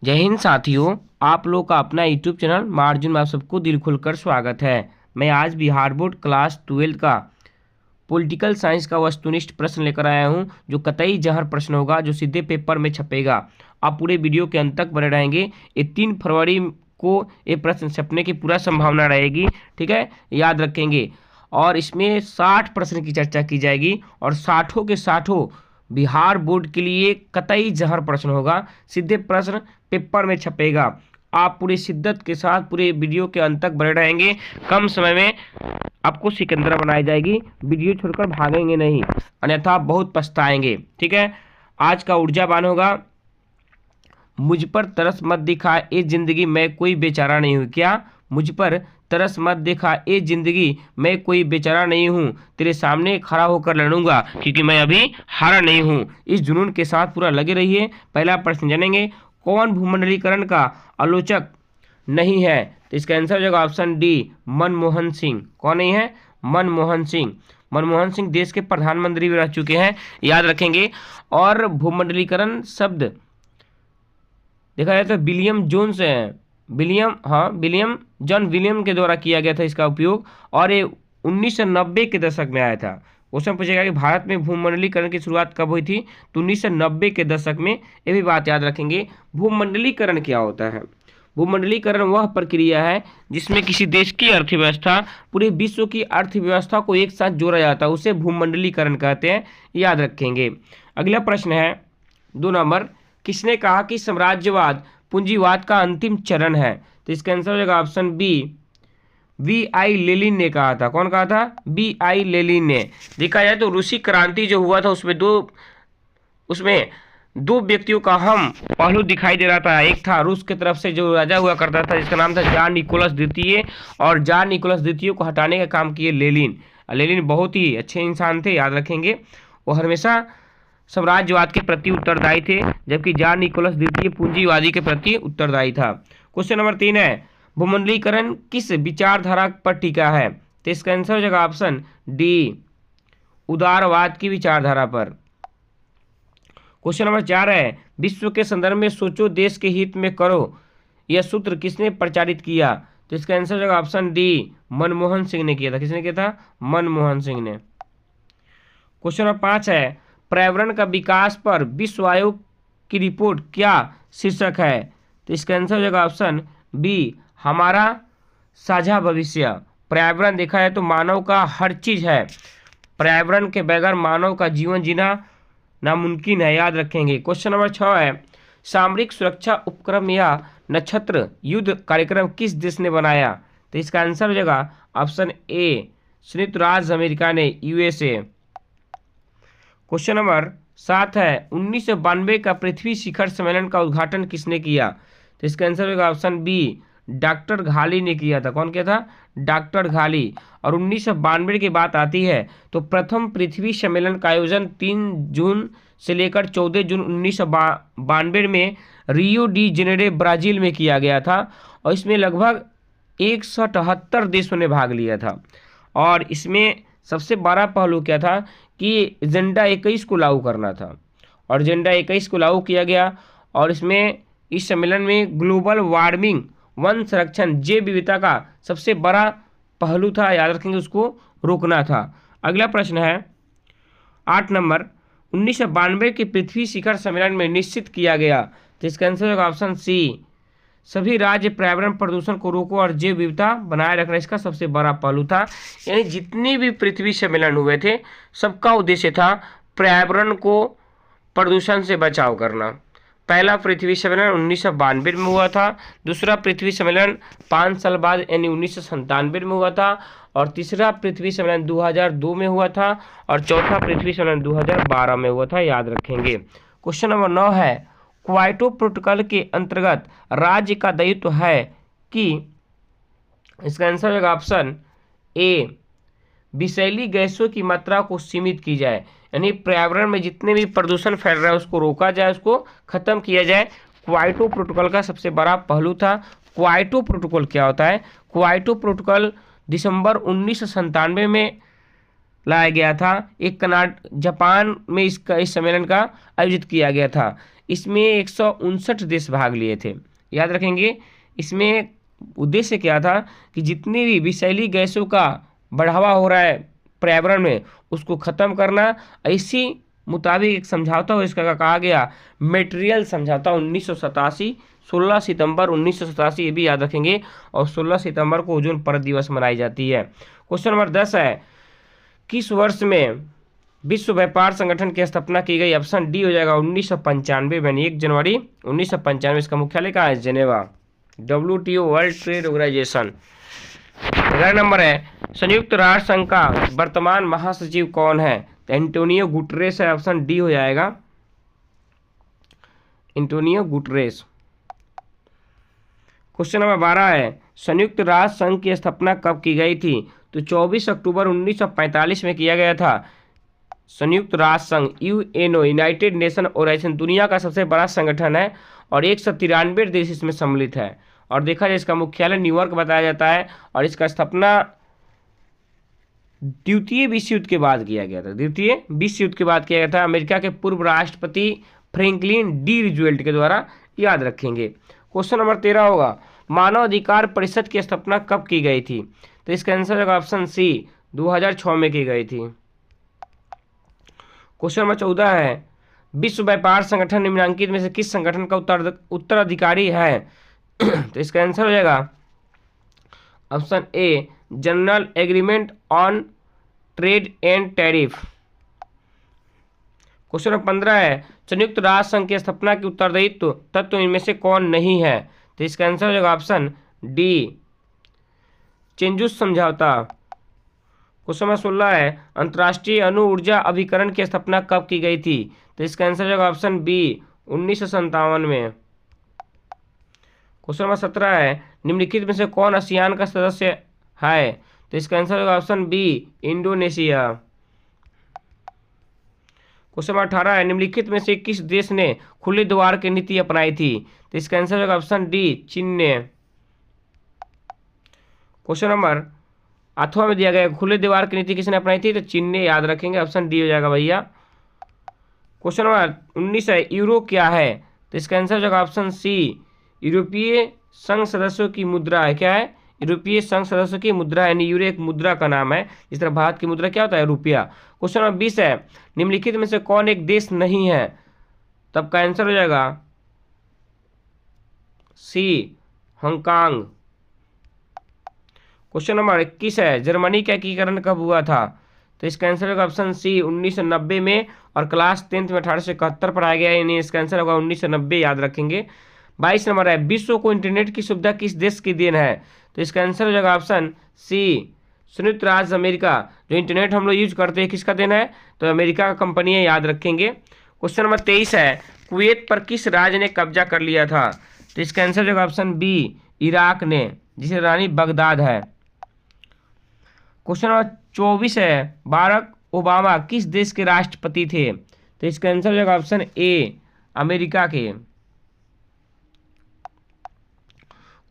जय हिंद साथियों, आप लोग का अपना यूट्यूब चैनल मार्जिन में आप सबको दिल खुलकर स्वागत है। मैं आज बिहार बोर्ड क्लास 12 का पॉलिटिकल साइंस का वस्तुनिष्ठ प्रश्न लेकर आया हूं, जो कतई जहर प्रश्न होगा, जो सीधे पेपर में छपेगा। आप पूरे वीडियो के अंत तक बने रहेंगे। ये 3 फरवरी को ये प्रश्न छपने की पूरा संभावना रहेगी, ठीक है, याद रखेंगे। और इसमें 60 प्रश्न की चर्चा की जाएगी और 60 के 60 बिहार बोर्ड के लिए कतई जहर प्रश्न होगा, सीधे प्रश्न पेपर में छपेगा। आप पूरी शिद्दत के साथ पूरे वीडियो के अंत तक बने रहेंगे। कम समय में आपको सिकंदरा बनाई जाएगी, वीडियो छोड़कर भागेंगे नहीं, अन्यथा बहुत पछताएंगे, ठीक है। आज का ऊर्जावान होगा, मुझ पर तरस मत दिखा ए जिंदगी मैं कोई बेचारा नहीं हूँ। क्या? मुझ पर तरस मत दिखा ए जिंदगी मैं कोई बेचारा नहीं हूँ, तेरे सामने खड़ा होकर लड़ूंगा क्योंकि मैं अभी हारा नहीं हूँ। इस जुनून के साथ पूरा लगे रहिए। पहला प्रश्न जानेंगे, कौन भूमंडलीकरण का आलोचक नहीं है? तो इसका आंसर हो जाएगा ऑप्शन डी, मनमोहन सिंह। कौन नहीं है? मनमोहन सिंह। मनमोहन सिंह देश के प्रधानमंत्री भी रह चुके हैं, याद रखेंगे। और भूमंडलीकरण शब्द देखा जाए तो विलियम जॉन विलियम के द्वारा किया गया था इसका उपयोग, और ये 1990 के दशक में आया था। क्वेश्चन पूछेगा कि भारत में भूमंडलीकरण की शुरुआत कब हुई थी? तो 1990 के दशक में। ये भी बात याद रखेंगे। भूमंडलीकरण क्या होता है? भूमंडलीकरण वह प्रक्रिया है जिसमें किसी देश की अर्थव्यवस्था पूरे विश्व की अर्थव्यवस्था को एक साथ जोड़ा जाता है, उसे भूमंडलीकरण कहते हैं, याद रखेंगे। अगला प्रश्न है 2 नंबर, किसने कहा कि साम्राज्यवाद पूंजीवाद का अंतिम चरण है? तो इसका आंसर हो जाएगा ऑप्शन बी, V.I. लेनिन ने कहा था। कौन कहा था? V.I. लेनिन ने। देखा जाए तो रूसी क्रांति जो हुआ था उसमें दो व्यक्तियों का हम पहलू दिखाई दे रहा था। एक था रूस की तरफ से जो राजा हुआ करता था, जिसका नाम था जार निकोलस द्वितीय, और जार निकोलस द्वितीय को हटाने का काम किए लेनिन। लेनिन बहुत ही अच्छे इंसान थे, याद रखेंगे। वो हमेशा साम्राज्यवाद के प्रति उत्तरदायी थे, जबकि जार निकोलस द्वितीय पूंजीवादी के प्रति उत्तरदायी था। क्वेश्चन नंबर 3 है, भूमंडलीकरण किस विचारधारा पर टिका है? तो इसका आंसर हो जाएगा ऑप्शन डी, उदारवाद की विचारधारा पर। क्वेश्चन नंबर 4 है, विश्व के संदर्भ में सोचो देश के हित में करो, यह सूत्र किसने प्रचारित किया? तो इसका आंसर हो जाएगा ऑप्शन डी, मनमोहन सिंह ने किया था। किसने किया था? मनमोहन सिंह ने। क्वेश्चन नंबर 5 है, पर्यावरण का विकास पर विश्व आयोग की रिपोर्ट क्या शीर्षक है? तो इसका आंसर हो जाएगा ऑप्शन बी, हमारा साझा भविष्य। पर्यावरण देखा जाए तो मानव का हर चीज है, पर्यावरण के बगैर मानव का जीवन जीना नामुमकिन है, याद रखेंगे। क्वेश्चन नंबर 6 है, सामरिक सुरक्षा उपक्रम या नक्षत्र युद्ध कार्यक्रम किस देश ने बनाया? तो इसका आंसर हो जाएगा ऑप्शन ए, संयुक्त राज्य अमेरिका ने, USA। क्वेश्चन नंबर 7 है, 1992 का पृथ्वी शिखर सम्मेलन का उद्घाटन किसने किया? तो इसका आंसर होगा ऑप्शन बी, डॉक्टर घाली ने किया था। कौन किया था? डॉक्टर घाली। और 1992 की बात आती है तो प्रथम पृथ्वी सम्मेलन का आयोजन 3 जून से लेकर 14 जून 1992 में रियो डी जेनेरो ब्राजील में किया गया था, और इसमें लगभग 178 देशों ने भाग लिया था। और इसमें सबसे बड़ा पहलू क्या था कि एजेंडा 21 को लागू करना था, और एजेंडा 21 को लागू किया गया। और इस सम्मेलन में ग्लोबल वार्मिंग, वन संरक्षण, जैव विविधता का सबसे बड़ा पहलू था, याद रखेंगे, उसको रोकना था। अगला प्रश्न है 8 नंबर, 1992 के पृथ्वी शिखर सम्मेलन में निश्चित किया गया। तो इसका आंसर होगा ऑप्शन सी, सभी राज्य पर्यावरण प्रदूषण को रोको और जैव विविधता बनाए रखना इसका सबसे बड़ा पहलू था। यानी जितने भी पृथ्वी सम्मेलन हुए थे, सबका उद्देश्य था पर्यावरण को प्रदूषण से बचाव करना। पहला पृथ्वी सम्मेलन 1992 में हुआ था, दूसरा पृथ्वी सम्मेलन 5 साल बाद यानी 1997 में हुआ था, और तीसरा पृथ्वी सम्मेलन 2002 में हुआ था, और चौथा पृथ्वी सम्मेलन 2012 में हुआ था, याद रखेंगे। क्वेश्चन नंबर 9 है, क्योटो प्रोटोकॉल के अंतर्गत राज्य का दायित्व है कि? इसका आंसर होगा ऑप्शन ए, विषैली गैसों की मात्रा को सीमित की जाए, यानी पर्यावरण में जितने भी प्रदूषण फैल रहा है उसको रोका जाए, उसको खत्म किया जाए। क्योटो प्रोटोकॉल का सबसे बड़ा पहलू था। क्योटो प्रोटोकॉल क्या होता है? क्योटो प्रोटोकॉल दिसंबर 1997 में लाया गया था। एक जापान में इस सम्मेलन का आयोजित किया गया था। इसमें 159 देश भाग लिए थे। याद रखेंगे, इसमें उद्देश्य क्या था कि जितनी भी विषैली गैसों का बढ़ावा हो रहा है पर्यावरण में, उसको खत्म करना। इसी मुताबिक एक समझौता हो, इसका कहा गया मेटेरियल समझौता 1987, 16 सितंबर 1987, ये भी याद रखेंगे। और 16 सितंबर को ओजोन परत दिवस मनाई जाती है। क्वेश्चन नंबर 10 है, किस वर्ष में विश्व व्यापार संगठन की स्थापना की गई? ऑप्शन डी हो जाएगा 1995 में, 1 जनवरी 1995। इसका मुख्यालय कहाँ है? Geneva. WTO world trade organisation. 11 number है, संयुक्त राष्ट्र संघ का वर्तमान महासचिव कौन है? तो एंटोनियो गुटरेस है। ऑप्शन डी हो जाएगा एंटोनियो गुटरेस। क्वेश्चन नंबर 12 है, संयुक्त राष्ट्र संघ की स्थापना कब की गई थी? तो 24 अक्टूबर 1945 में किया गया था। संयुक्त राष्ट्र संघ यूएनओ, यूनाइटेड नेशन ऑर्गेनाइजेशन, दुनिया का सबसे बड़ा संगठन है और 193 देश इसमें सम्मिलित है। और देखा जाए इसका मुख्यालय न्यूयॉर्क बताया जाता है। और इसका स्थापना द्वितीय विश्व युद्ध के बाद किया गया था। द्वितीय विश्व युद्ध के बाद किया गया था, अमेरिका के पूर्व राष्ट्रपति फ्रैंकलिन डी रूजवेल्ट के द्वारा। याद रखेंगे। क्वेश्चन नंबर 13 होगा, मानव अधिकार परिषद की स्थापना कब की गई थी? तो इसका आंसर होगा ऑप्शन सी, 2006 में की गई थी। क्वेश्चन नंबर 14 है, विश्व व्यापार संगठन निम्नलिखित में से किस संगठन का उत्तराधिकारी है? तो इसका आंसर हो जाएगा option A, general agreement on trade and tariff. Question number 15 है, संयुक्त राष्ट्र संघ की स्थापना की उत्तरदायित्व तत्व इनमें से कौन नहीं है? तो इसका आंसर हो जाएगा ऑप्शन डी, चेंजूस समझौता। क्वेश्चन नंबर 16 है, अंतर्राष्ट्रीय अणु ऊर्जा अभिकरण की स्थापना कब की गई थी? तो इसका आंसर हो जाएगा ऑप्शन बी, 1957 में। क्वेश्चन नंबर 17 है, निम्नलिखित में से कौन आसियान का सदस्य है? तो इसका आंसर होगा option B, Indonesia. Question number 18 है, निम्नलिखित में से किस देश ने खुले द्वार की नीति अपनाई थी? तो इसका आंसर होगा ऑप्शन डी, चीन ने। क्वेश्चन नंबर 8वां में दिया गया, खुले द्वार की नीति किसने अपनाई थी? तो चीन ने। याद रखेंगे, ऑप्शन डी हो जाएगा भैया। क्वेश्चन नंबर 19 है, यूरो क्या है? तो इसका आंसर हो जाएगा ऑप्शन सी, यूरोपीय संघ सदस्यों की मुद्रा है। क्या है? यूरोपीय संघ सदस्यों की मुद्रा, यानी यूरो एक मुद्रा का नाम है। इस तरह भारत की मुद्रा क्या होता है? रुपया। क्वेश्चन नंबर 20 है, निम्नलिखित में से कौन एक देश नहीं है? तब का आंसर हो जाएगा सी, हांगकांग। क्वेश्चन नंबर 21 है, जर्मनी का एकीकरण कब हुआ था? तो इसका आंसर होगा ऑप्शन सी, 1990 में। और क्लास 10th में 1871 पढ़ाया गया है, यानी इसका आंसर होगा 1990। याद रखेंगे। 22 नंबर है, विश्व को इंटरनेट की सुविधा किस देश की देन है? तो इसका आंसर हो जाएगा ऑप्शन सी, संयुक्त राज्य अमेरिका। जो इंटरनेट हम लोग यूज करते हैं, किसका देन है? तो अमेरिका का कंपनी है। याद रखेंगे। क्वेश्चन नंबर 23 है, कुवैत पर किस राज्य ने कब्जा कर लिया था? तो इसका आंसर हो जाएगा ऑप्शन बी, इराक ने, जिसे रानी बगदाद है। क्वेश्चन नंबर 24 है, बाराक ओबामा किस देश के राष्ट्रपति थे? तो इसका आंसर हो जाएगा ऑप्शन ए, अमेरिका के।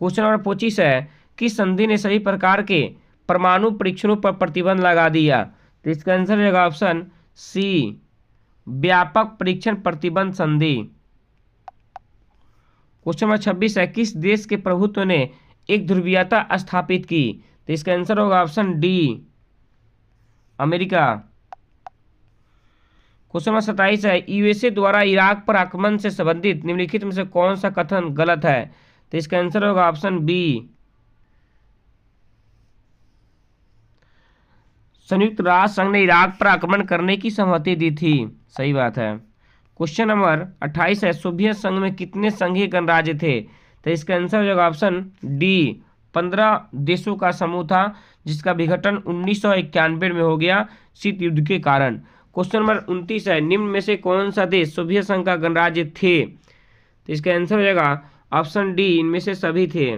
क्वेश्चन नंबर 25 है, किस संधि ने सभी प्रकार के परमाणु परीक्षणों पर प्रतिबंध लगा दिया? तो इसका आंसर हो जाएगा ऑप्शन सी, व्यापक परीक्षण प्रतिबंध संधि। क्वेश्चन नंबर 26 है, किस देश के प्रभुत्व ने एक ध्रुवीयता स्थापित की? तो इसका आंसर होगा option D, America. Question number 27 है, यूएसए द्वारा इराक पर आक्रमण से संबंधित निम्नलिखित में से कौन सा कथन गलत है? तो इसका आंसर होगा ऑप्शन बी, संयुक्त राष्ट्र संघ ने इराक पर आक्रमण करने की सहमति दी थी। सही बात है। क्वेश्चन नंबर 28 है, सोवियत संघ में कितने संघीय गणराज्य थे? तो इसका आंसर हो जाएगा ऑप्शन डी, 15 देशों का समूह था, जिसका विघटन 1991 में हो गया शीत युद्ध के कारण। क्वेश्चन नंबर 29 है, निम्न में से कौन सा देश सोवियत संघ का गणराज्य थे? तो इसका आंसर हो जाएगा ऑप्शन डी, इनमें से सभी थे।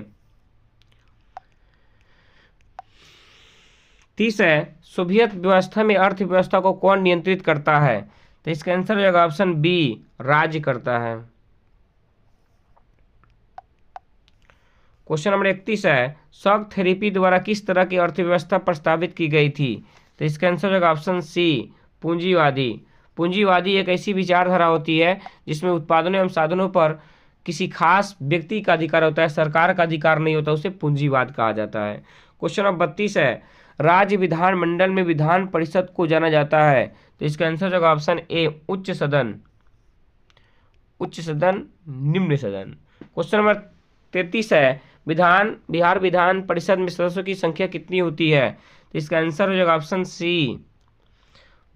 30 है, सोवियत व्यवस्था में अर्थव्यवस्था को कौन नियंत्रित करता है? तो इसका आंसर हो जाएगा ऑप्शन बी, राज्य करता है। क्वेश्चन नंबर 31 है, शॉक थेरेपी द्वारा किस तरह की अर्थव्यवस्था प्रस्तावित की गई थी? तो इसका आंसर होगा ऑप्शन सी, पूंजीवादी। पूंजीवादी एक ऐसी विचारधारा होती है जिसमें उत्पादनों एवं साधनों पर किसी खास व्यक्ति का अधिकार होता है, सरकार का अधिकार नहीं होता, उसे पूंजीवाद कहा जाता है। क्वेश्चन नंबर 32 है, राज्य विधानमंडल में विधान परिषद को जाना जाता है, तो इसका आंसर होगा ऑप्शन ए, उच्च सदन। उच्च सदन, निम्न सदन। क्वेश्चन नंबर 33 है, बिहार विधान परिषद में सदस्यों की संख्या कितनी होती है, तो इसका आंसर हो जाएगा ऑप्शन सी,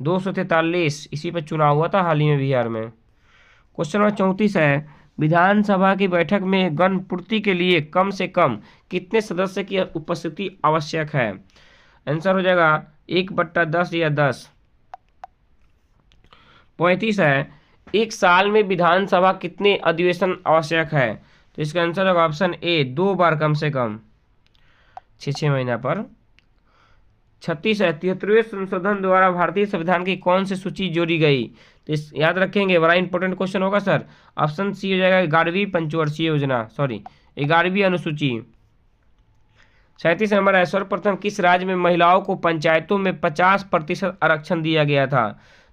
243। इसी पर चुनाव हुआ था हाल ही में बिहार में। क्वेश्चन नंबर 34 है, विधानसभा की बैठक में गणपूर्ति के लिए कम से कम कितने सदस्य की उपस्थिति आवश्यक है, आंसर हो जाएगा 1/10 या 10। 35 है, एक साल में विधानसभा कितने अधिवेशन आवश्यक है, तो इसका आंसर होगा ऑप्शन ए, 2 बार कम से कम, 6 महीना पर। 36 है, 73वें संशोधन द्वारा भारतीय संविधान की कौन सी सूची जोड़ी गई, तो इस याद रखेंगे, बड़ा इंपॉर्टेंट क्वेश्चन होगा सर। ऑप्शन सी हो जाएगा 11वीं पंचवर्षीय योजना, 11वीं अनुसूची। 37 नंबर है, सर्वप्रथम किस राज्य में महिलाओं को पंचायतों में 50% आरक्षण दिया गया था,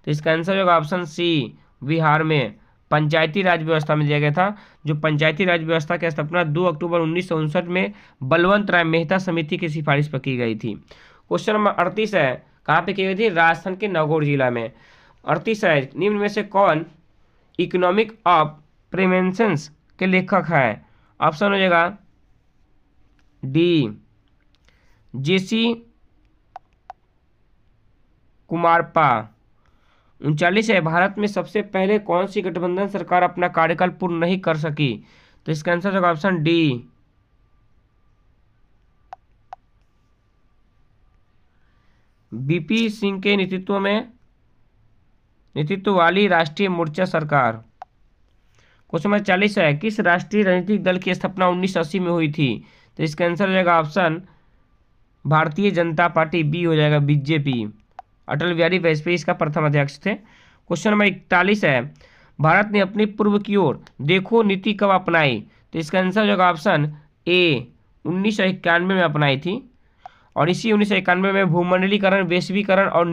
तो इसका आंसर होगा ऑप्शन सी, बिहार में पंचायती राज व्यवस्था में दिया गया था। जो पंचायती राज व्यवस्था की स्थापना 2 अक्टूबर 1959 में बलवंत राय मेहता समिति की सिफारिश पर की गई थी। क्वेश्चन नंबर 38 है, कहाँ पे की गई थी, राजस्थान के नागौर जिला में। 38 है, निम्न में से कौन इकोनॉमिक ऑफ प्रिवेंशंस के लेखक है, ऑप्शन हो जाएगा डी, जेसी कुमारपा। 39 है, भारत में सबसे पहले कौन सी गठबंधन सरकार अपना कार्यकाल पूर्ण नहीं कर सकी, तो इसका आंसर होगा ऑप्शन डी, बीपी सिंह के नेतृत्व वाली राष्ट्रीय मोर्चा सरकार। क्वेश्चन नंबर 40 है, किस राष्ट्रीय राजनीतिक दल की स्थापना 1980 में हुई थी, तो इसका आंसर हो जाएगा option Bharatiya Janata party, B हो जाएगा, बीजेपी। अटल बिहारी वाजपेयी इसका प्रथम अध्यक्ष थे। क्वेश्चन नंबर 41 है, भारत ने अपनी पूर्व की ओर देखो नीति कब अपनाई, तो इसका आंसर हो जाएगा ऑप्शन ए, 1991 में अपनाई थी। और इसी 1991 में भूमंडलीकरण, वैश्वीकरण और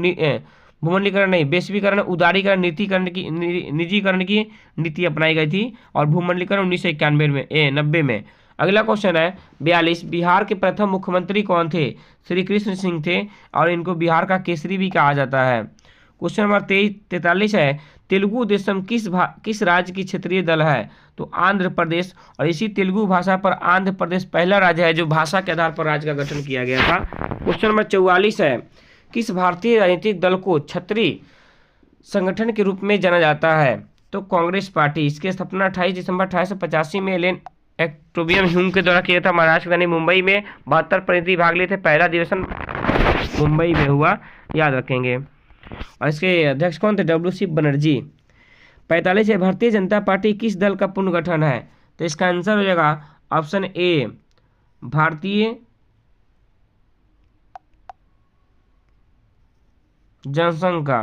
वैश्वीकरण, उदारीकरण, निजीकरण की नीति अपनाई गई थी, और भूमंडलीकरण 1991 में 90 में। अगला क्वेश्चन है 42, बिहार के प्रथम मुख्यमंत्री कौन थे, श्री कृष्ण सिंह थे, और इनको बिहार का केसरी भी कहा जाता है। क्वेश्चन नंबर 43 है, तेलुगु देशम किस राज्य की क्षेत्रीय दल है, तो आंध्र प्रदेश। और इसी तेलुगु भाषा पर आंध्र प्रदेश पहला राज्य है जो भाषा के आधार पर राज्य का गठन किया गया था। क्वेश्चन नंबर 44 है, किस भारतीय राजनीतिक दल को क्षत्रिय संगठन के रूप में जाना जाता है, तो कांग्रेस पार्टी। इसकी स्थापना 28 दिसंबर 1885 में एलन एक्टोबियम ह्यूम के द्वारा किया था। महाराष्ट्र राजधानी मुंबई में 72 प्रतिनिधि भाग लिए थे। पहला अधिवेशन मुंबई में हुआ, याद रखेंगे। और इसके अध्यक्ष कौन थे, WC बनर्जी। 45 है, भारतीय जनता पार्टी किस दल का पुनर्गठन है, तो इसका आंसर हो जाएगा ऑप्शन ए, भारतीय जनसंघ का।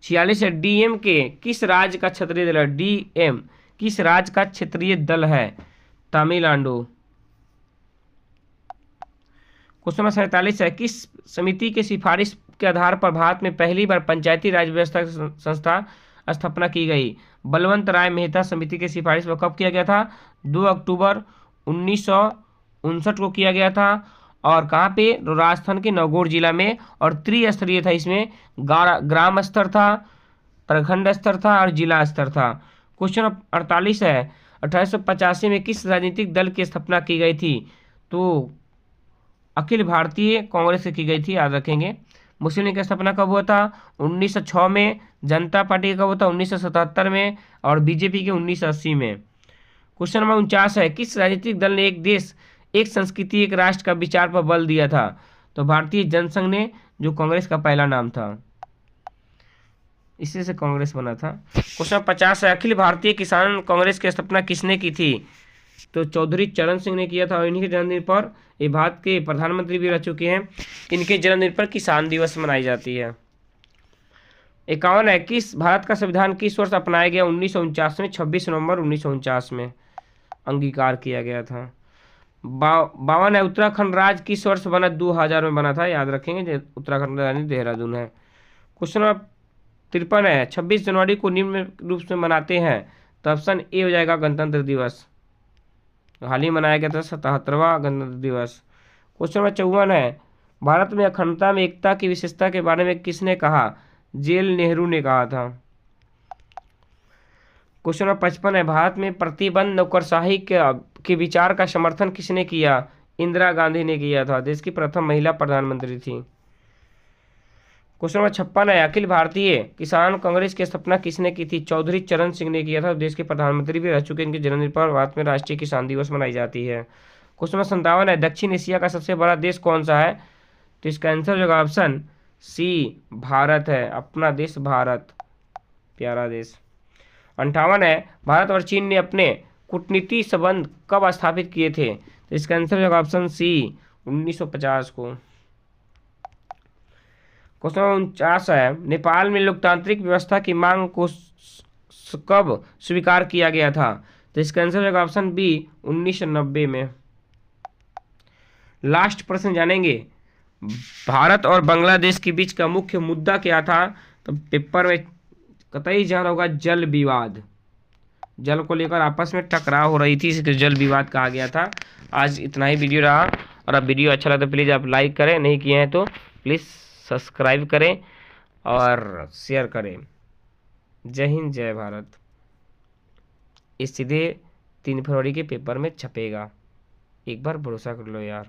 46 है, DMK किस राज्य का क्षेत्रीय दल है, DM किस राज्य का क्षेत्रीय दल है, तमिलनाडु। क्वेश्चन नंबर 47 है, किस समिति के सिफारिश के आधार पर भारत में पहली बार पंचायती राज व्यवस्था संस्था स्थापना की गई, बलवंत राय मेहता समिति की सिफारिश पर कब किया गया था, 2 अक्टूबर 1959 को किया गया था। और कहाँ पे, राजस्थान के नागौर जिला में। और त्रिस्तरीय था, इसमें ग्राम स्तर था, प्रखंड स्तर था और जिला स्तर था। क्वेश्चन 48 है, 1885 में किस राजनीतिक दल की स्थापना की गई थी, तो अखिल भारतीय कांग्रेस की गई थी, याद रखेंगे। मुस्लिम लीग की स्थापना कब हुआ था, 1906 में। जनता पार्टी कब हुआ था, 1977 में। और बीजेपी के 1980 में। क्वेश्चन नंबर 49 है, किस राजनीतिक दल ने एक देश एक संस्कृति एक राष्ट्र का विचार पर बल दिया था, तो भारतीय जनसंघ ने, जो कांग्रेस का पहला नाम था, इसी से कांग्रेस बना था। क्वेश्चन 50 है, अखिल भारतीय किसान कांग्रेस की स्थापना किसने की थी, तो चौधरी चरण सिंह ने किया था। और इन्हीं के जन्मदिन पर, ये भारत के प्रधानमंत्री भी रह चुके हैं, इनके जन्मदिन पर किसान दिवस मनाई जाती है। 51 है, किस भारत का संविधान किस वर्ष अपनाया गया, 1949 में, 26 नवंबर 1949 में अंगीकार किया गया था। 52 है। उत्तराखंड राज्य किस वर्ष बना? 2000 में बना था, याद रखेंगे। उत्तराखंड राजधानी देहरादून है। क्वेश्चन नंबर 53 है। 26 जनवरी को निम्न रूप से मनाते हैं, तो ऑप्शन ए हो जाएगा गणतंत्र दिवस। हाल ही मनाया गया था 77वां गणतंत्र दिवस। क्वेश्चन नंबर 54 है। भारत में अखंडता में एकता की विशेषता के बारे में किसने कहा? जेल नेहरू ने कहा था। क्वेश्चन नंबर 55 है। भारत में प्रतिबंध नौकरशाही के विचार का समर्थन किसने किया? इंदिरा गांधी ने किया था, देश की प्रथम महिला प्रधानमंत्री थी। क्वेश्चन नंबर 56 है। अखिल भारतीय किसान कांग्रेस की स्थापना किसने की थी? चौधरी चरण सिंह ने किया था, देश के प्रधानमंत्री भी रह चुके। इनके जन्मदिन पर भारत में राष्ट्रीय किसान दिवस मनाई जाती है। क्वेश्चन नंबर 57 है। दक्षिण एशिया का सबसे बड़ा देश कौन सा है? तो इसका आंसर होगा ऑप्शन सी, भारत है। अपना देश भारत, प्यारा देश। 58 है। भारत और चीन ने अपने कूटनीति संबंध कब स्थापित किए थे? तो इसका आंसर होगा ऑप्शन सी, 1950 को। क्वेश्चन 49 है। नेपाल में लोकतांत्रिक व्यवस्था की मांग को कब स्वीकार किया गया था? तो इसका आंसर होगा ऑप्शन बी, 1990 में। लास्ट प्रश्न जानेंगे, भारत और बांग्लादेश के बीच का मुख्य मुद्दा क्या था? तो पेपर में कतई ध्यान होगा, जल विवाद। जल को लेकर आपस में टकराव हो रही थी, इसके जल विवाद कहा गया था। आज इतना ही वीडियो रहा, और अब वीडियो अच्छा लगा तो प्लीज़ आप लाइक करें, नहीं किए हैं तो प्लीज़ सब्सक्राइब करें और शेयर करें। जय हिंद, जय भारत। इस सीधे 3 फरवरी के पेपर में छपेगा, एक बार भरोसा कर लो यार।